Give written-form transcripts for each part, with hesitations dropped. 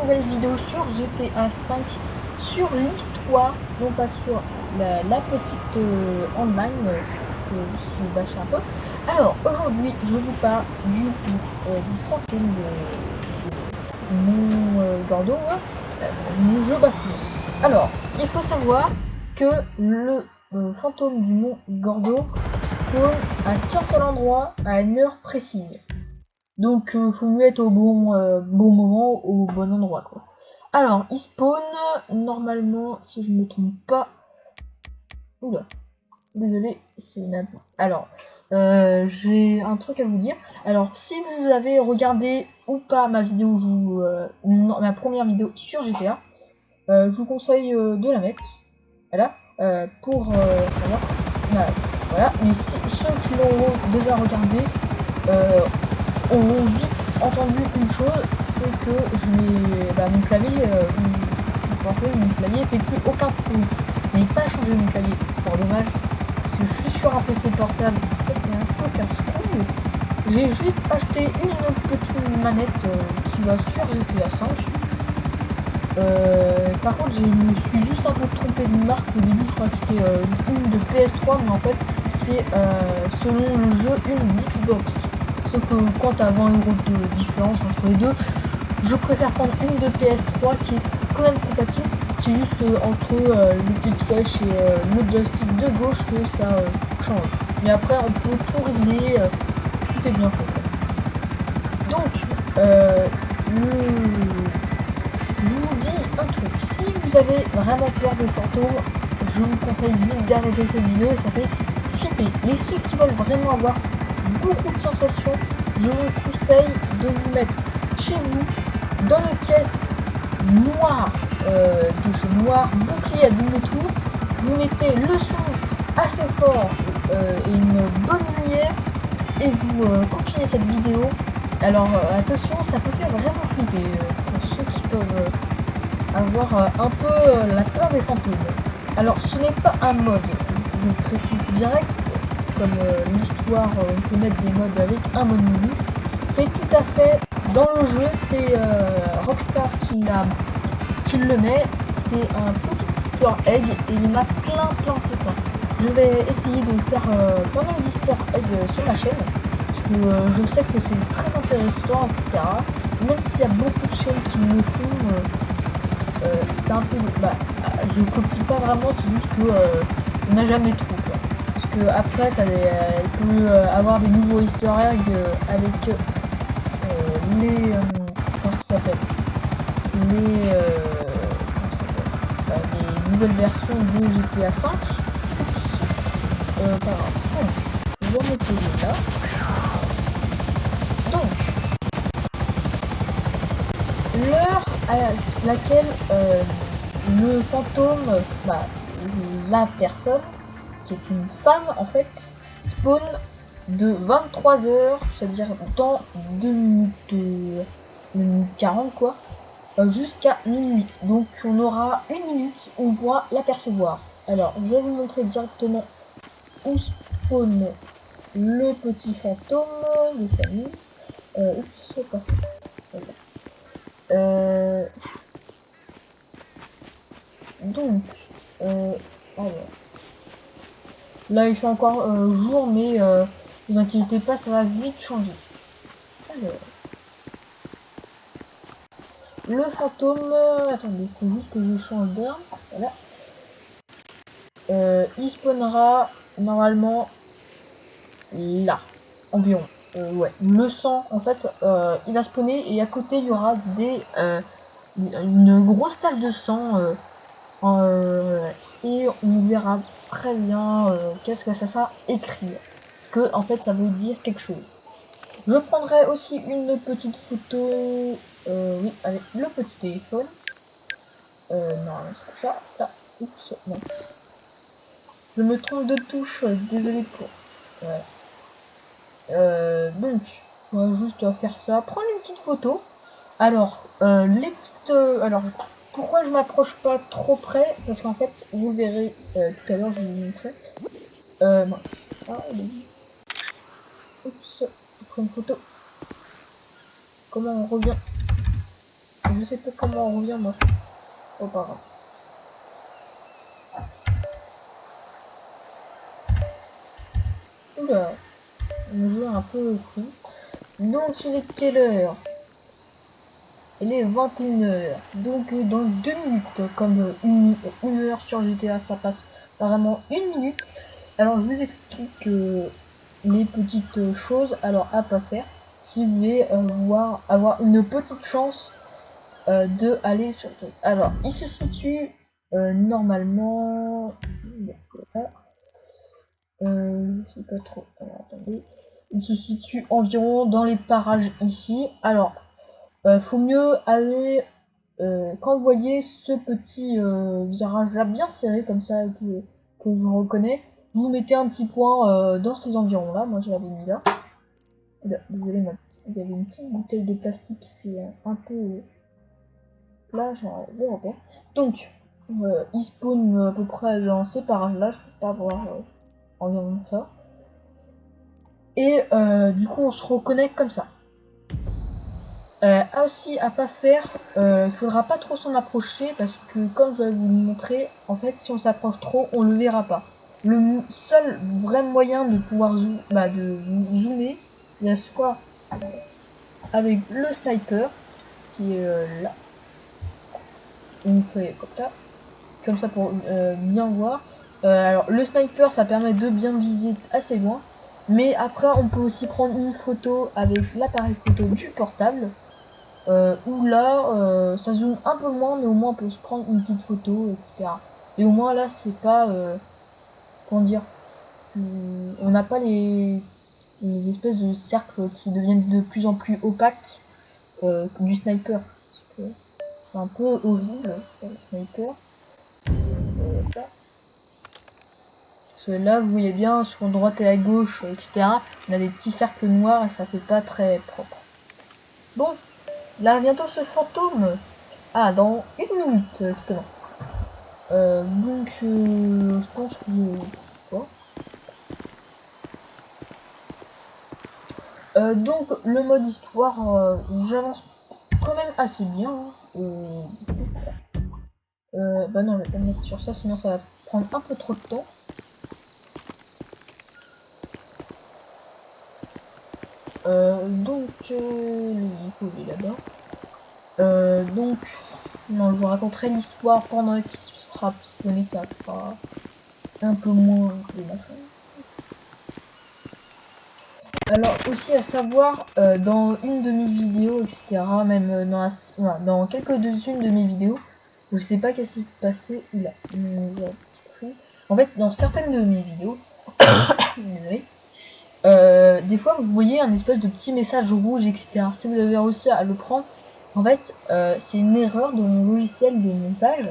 nouvelle vidéo sur GTA 5, sur l'histoire, non pas sur la petite online que je bâche un peu. Alors aujourd'hui je vous parle du fantôme de mon Gordo, mon jeu bâtiment. Alors il faut savoir que le fantôme du mont Gordo spawn à qu'un seul endroit à une heure précise. Donc faut mieux être au bon moment, au bon endroit quoi. Alors il spawn normalement, si je me trompe pas. Oula, désolé, c'est une... Alors j'ai un truc à vous dire. Alors si vous avez regardé ou pas ma vidéo, ma première vidéo sur GTA, je vous conseille de la mettre. Voilà, pour savoir. Voilà, mais si ceux qui l'ont déjà regardé ont vite entendu une chose, c'est que mon clavier, mon clavier fait plus aucun bruit. Je n'ai pas changé mon clavier, fort dommage, parce que je suis sur un PC portable, ça c'est un peu casse-couille. J'ai juste acheté une petite manette qui va sur GTA 5. Par contre, je me suis juste un peu trompé de marque. Au début, je crois que c'était une de PS3, mais en fait, c'est selon le jeu une Xbox. Sauf que quand t'as 20 € de différence entre les deux, je préfère prendre une de PS3 qui est quand même compatible. C'est juste entre les petites flèches et le joystick de gauche que ça change. Mais après, on peut tout régler, tout est bien fait. Donc, je vous dis un truc, si vous avez vraiment peur des fantômes, je vous conseille vite d'arrêter cette vidéo et ça fait flipper. Et ceux qui veulent vraiment avoir beaucoup de sensations, je vous conseille de vous mettre chez vous, dans une pièce noire, de chez noir, bouclier à double tour, vous mettez le son assez fort et une bonne lumière et vous continuez cette vidéo. Alors attention, ça peut faire vraiment flipper pour ceux qui peuvent avoir un peu la peur des fantômes. Alors ce n'est pas un mode, je précise direct, comme l'histoire, on peut mettre des modes avec un mode menu. C'est tout à fait dans le jeu, c'est Rockstar qui le met, c'est un petit easter egg et il y en a plein. Je vais essayer de faire pas mal d'easter egg sur ma chaîne. Je sais que c'est très intéressant, etc. Même s'il y a beaucoup de chaînes qui le font, c'est un peu... je copie pas vraiment, c'est juste que on n'a jamais trop, quoi. Parce que après, ça peut avoir des nouveaux easter eggs avec les... comment ça s'appelle, les nouvelles versions de GTA 5. Par contre, je vais me poser là. L'heure à laquelle le fantôme, la personne, qui est une femme en fait, spawn de 23h, c'est-à-dire dans 2 minutes, 40 quoi, jusqu'à minuit. Donc on aura une minute où on pourra l'apercevoir. Alors je vais vous montrer directement où spawn le petit fantôme de famille. Oups, pas voilà. Donc, alors, là il fait encore jour, mais vous inquiétez pas, ça va vite changer. Alors, le fantôme, attendez, il faut juste que je change d'arme. Voilà. Il spawnera normalement là, environ. Ouais, le sang, en fait, il va spawner et à côté il y aura une grosse tache de sang. Et on verra très bien qu'est-ce que ça écrit. Parce que en fait ça veut dire quelque chose. Je prendrai aussi une petite photo oui, avec le petit téléphone. Non, c'est comme ça. Là. Oups, mince. Je me trompe de touche, désolé pour. Voilà. Donc, on va juste faire ça. Prendre une petite photo. Alors, les petites. Alors, pourquoi je m'approche pas trop près? Parce qu'en fait, vous le verrez tout à l'heure, je vais vous montrer. Mince. Ah, oups, je prends une photo. Comment on revient? Je sais pas comment on revient moi. Oh pas grave. Oula, on joue un peu fou. Donc il est quelle heure? Il est 21 h. Donc dans 2 minutes, comme une heure sur GTA, ça passe vraiment 1 minute. Alors je vous explique les petites choses alors à pas faire si vous voulez avoir une petite chance de aller sur le truc. Alors il se situe normalement. Je sais pas trop. Alors attendez. Il se situe environ dans les parages ici. Alors faut mieux aller quand vous voyez ce petit virage là bien serré comme ça que je reconnais, vous mettez un petit point dans ces environs là. Moi je l'avais mis là. Là, désolé, il y avait une petite bouteille de plastique, c'est un peu là, je repère. Donc il spawn à peu près dans ces parages là, je peux pas voir environ ça. Et du coup on se reconnecte comme ça. Aussi à pas faire, il faudra pas trop s'en approcher parce que comme je vais vous le montrer, en fait si on s'approche trop on le verra pas. Le seul vrai moyen de pouvoir de zoomer, il y a soit avec le sniper qui est là, on fait comme ça pour bien voir. Alors le sniper ça permet de bien viser assez loin, mais après on peut aussi prendre une photo avec l'appareil photo du portable. Où là ça zoome un peu moins mais au moins on peut se prendre une petite photo etc. Et au moins là c'est pas comment dire, on n'a pas les espèces de cercles qui deviennent de plus en plus opaques du sniper. C'est un peu horrible le sniper. Là. Parce que là vous voyez bien sur droite et à gauche etc. On a des petits cercles noirs et ça fait pas très propre. Bon, là bientôt ce fantôme. Ah, dans 1 minute justement. Donc je pense que donc le mode histoire, j'avance quand même assez bien. Bah non, je vais pas me mettre sur ça, sinon ça va prendre un peu trop de temps. Donc le coup il est là-bas. Donc non, je vous raconterai l'histoire pendant qu'il sera spawné, ça fera un peu moins de machin. Alors aussi à savoir, dans une de mes vidéos, etc., même dans quelques-unes de mes vidéos, je sais pas qu'est-ce qui s'est passé, oula, en fait, dans certaines de mes vidéos, désolé, des fois vous voyez un espèce de petit message rouge, etc. Si vous avez réussi à le prendre, en fait, c'est une erreur de mon logiciel de montage.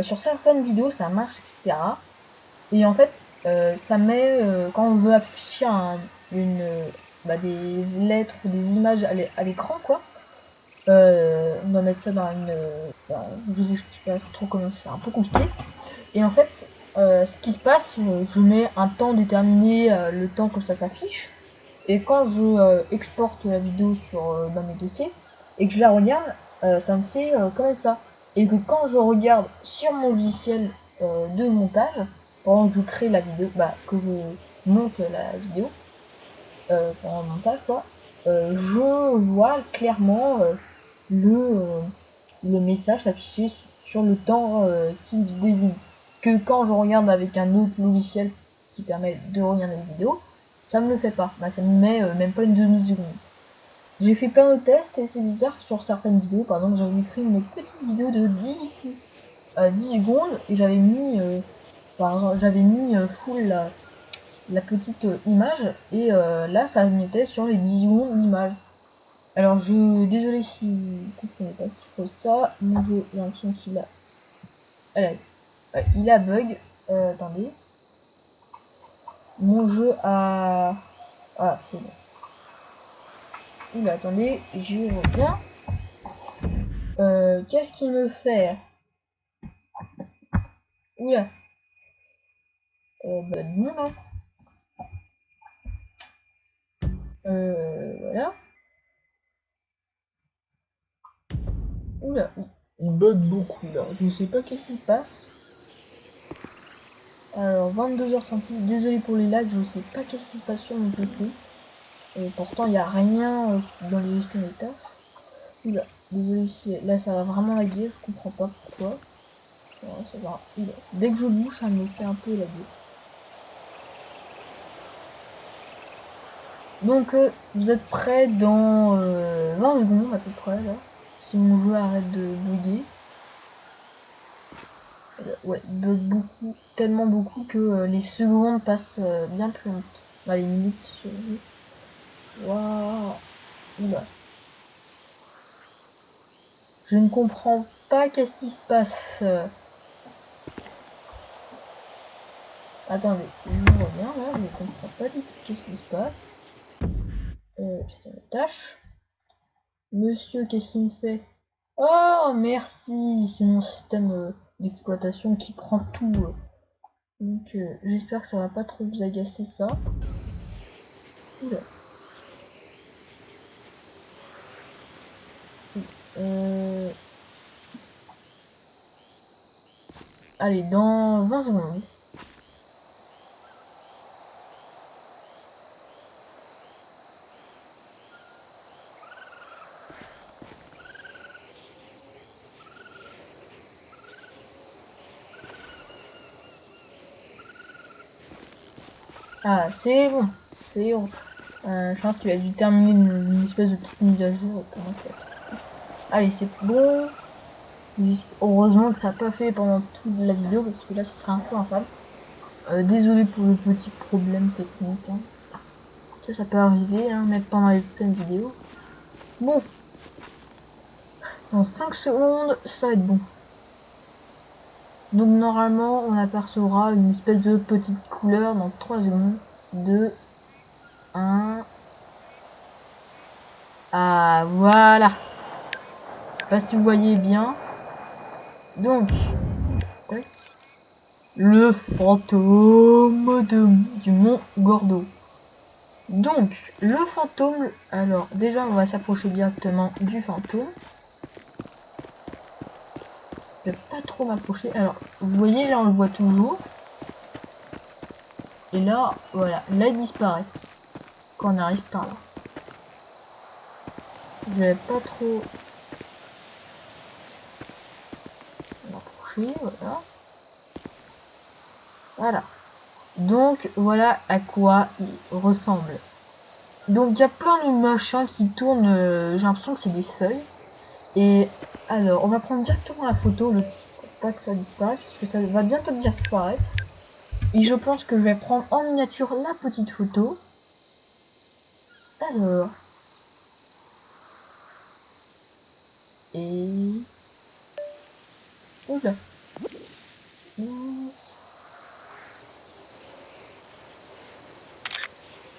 Sur certaines vidéos, ça marche, etc. Et en fait, ça met, quand on veut afficher des lettres ou des images à l'écran, quoi. On va mettre ça dans je vous explique pas trop comment c'est un peu compliqué. Et en fait, ce qui se passe, je mets un temps déterminé, le temps que ça s'affiche. Et quand je exporte la vidéo dans mes dossiers et que je la regarde, ça me fait comme ça. Et que quand je regarde sur mon logiciel de montage, pendant que je crée la vidéo, que je monte la vidéo pendant le montage, quoi, je vois clairement le message affiché sur le temps qui désigne. Que quand je regarde avec un autre logiciel qui permet de regarder les vidéos, ça me le fait pas. Ça me met même pas une demi-seconde. J'ai fait plein de tests et c'est bizarre sur certaines vidéos. Par exemple, j'avais pris une petite vidéo de 10 secondes et j'avais mis full la petite image et là ça mettait sur les 10 secondes l'image. Alors désolé si vous comprenez pas trop ça, mon jeu j'ai l'impression qu'il a. Il a bug. Attendez. Mon jeu a. Ah c'est bon. Oula attendez, je reviens. Qu'est-ce qu'il me fait? Oula. Non là. Voilà. Oula, il bug beaucoup là. Je sais pas qu'est-ce qui se passe. Alors, 22h36, désolé pour les lags, je sais pas qu'est-ce qui se passe sur mon PC. Pourtant, il n'y a rien dans les gestions des tâches. Oula, désolé si là ça va vraiment laguer, je comprends pas pourquoi. Ouais, ça va. Oula. Dès que je bouge, ça me fait un peu laguer. Donc, vous êtes prêts dans 20 secondes à peu près là. Si mon jeu arrête de bugger. Ouais, il bug beaucoup, tellement beaucoup que les secondes passent bien plus longtemps. Bah, les minutes sur le jeu. Waouh. Oula. Je ne comprends pas qu'est-ce qui se passe. Attendez, je reviens là, je ne comprends pas du tout qu'est-ce qui se passe. C'est une tâche. Monsieur, qu'est-ce qu'il me fait? Oh, merci, c'est mon système d'exploitation qui prend tout. Donc, j'espère que ça va pas trop vous agacer ça. Oula. Allez, dans 20 secondes. Ah, c'est bon, c'est bon. Je pense qu'il a dû terminer une espèce de petite mise à jour. Allez, c'est bon. Heureusement que ça n'a pas fait pendant toute la vidéo parce que là, ça serait un peu infâme. Désolé pour le petit problème technique. Hein. Ça peut arriver, hein, même pendant les pleines vidéos. Bon. Dans 5 secondes, ça va être bon. Donc normalement, on apercevra une espèce de petite couleur dans 3 secondes. 2, 1. Ah, voilà. Je sais pas si vous voyez bien. Donc, tac. Le fantôme du mont Gordo. Donc, le fantôme, alors déjà on va s'approcher directement du fantôme. Je vais pas trop m'approcher. Alors, vous voyez là on le voit toujours. Et là, voilà, là il disparaît. Quand on arrive par là. Je vais pas trop m'approcher, voilà. Voilà. Donc voilà à quoi il ressemble. Donc il y a plein de machins qui tournent, j'ai l'impression que c'est des feuilles. Et alors on va prendre directement la photo, pour pas que ça disparaisse, parce que ça va bientôt disparaître. Et je pense que je vais prendre en miniature la petite photo. Alors. Et... Oula.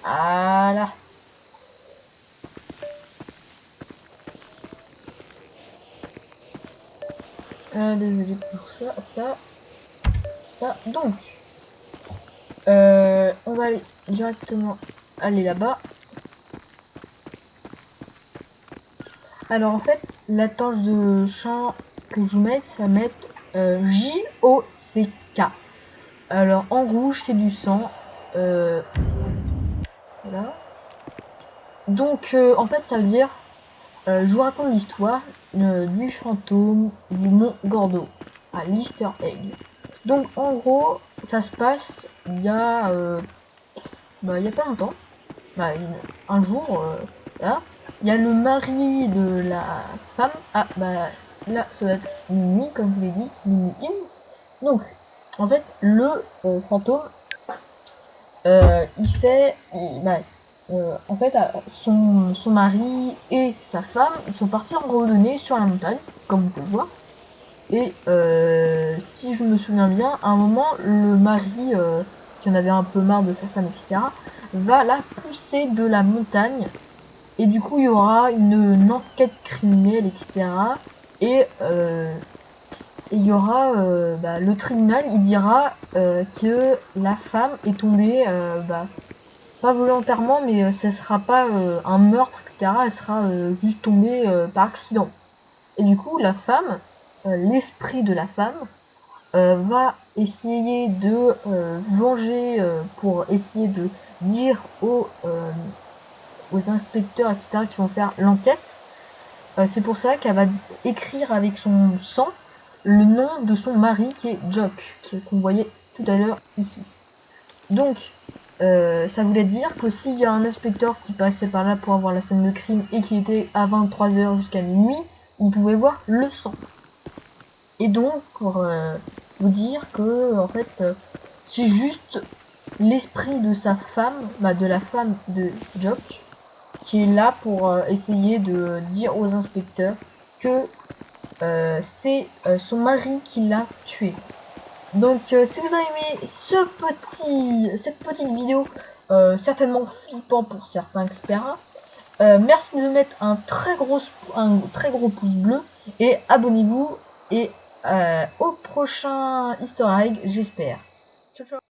Voilà. Désolé pour ça. Hop là. Là. Donc. On va aller directement aller là-bas. Alors en fait, la tâche de champ que je vous mets, ça va mettre J-O-C-K. Alors en rouge, c'est du sang. Voilà. Donc en fait, ça veut dire, je vous raconte l'histoire du fantôme du mont Gordo à l'Easter Egg. Donc en gros, ça se passe il y a pas longtemps. Un jour, là, il y a le mari de la femme. Ah bah là, ça doit être Mimi, comme je l'ai dit, Mimi. Donc, en fait, le fantôme, en fait, son mari et sa femme, ils sont partis en randonnée sur la montagne, comme vous pouvez le voir. Et si je me souviens bien, à un moment, le mari, qui en avait un peu marre de sa femme, etc., va la pousser de la montagne. Et du coup, il y aura une enquête criminelle, etc. Et il y aura le tribunal, il dira que la femme est tombée, pas volontairement, mais ce sera pas un meurtre, etc. Elle sera juste tombée par accident. Et du coup, la femme, l'esprit de la femme, va essayer de venger, pour essayer de dire aux inspecteurs, etc., qui vont faire l'enquête. C'est pour ça qu'elle va écrire avec son sang le nom de son mari qui est Jock, qu'on voyait tout à l'heure ici. Donc, ça voulait dire que s'il y a un inspecteur qui passait par là pour avoir la scène de crime et qui était à 23h jusqu'à minuit, il pouvait voir le sang. Et donc, pour vous dire que, en fait, c'est juste l'esprit de sa femme, de la femme de Jock, qui est là pour essayer de dire aux inspecteurs que c'est son mari qui l'a tué. Donc si vous avez aimé cette petite vidéo, certainement flippant pour certains, etc. Merci de mettre un très gros pouce bleu et abonnez-vous et au prochain Easter egg, j'espère. Ciao ciao.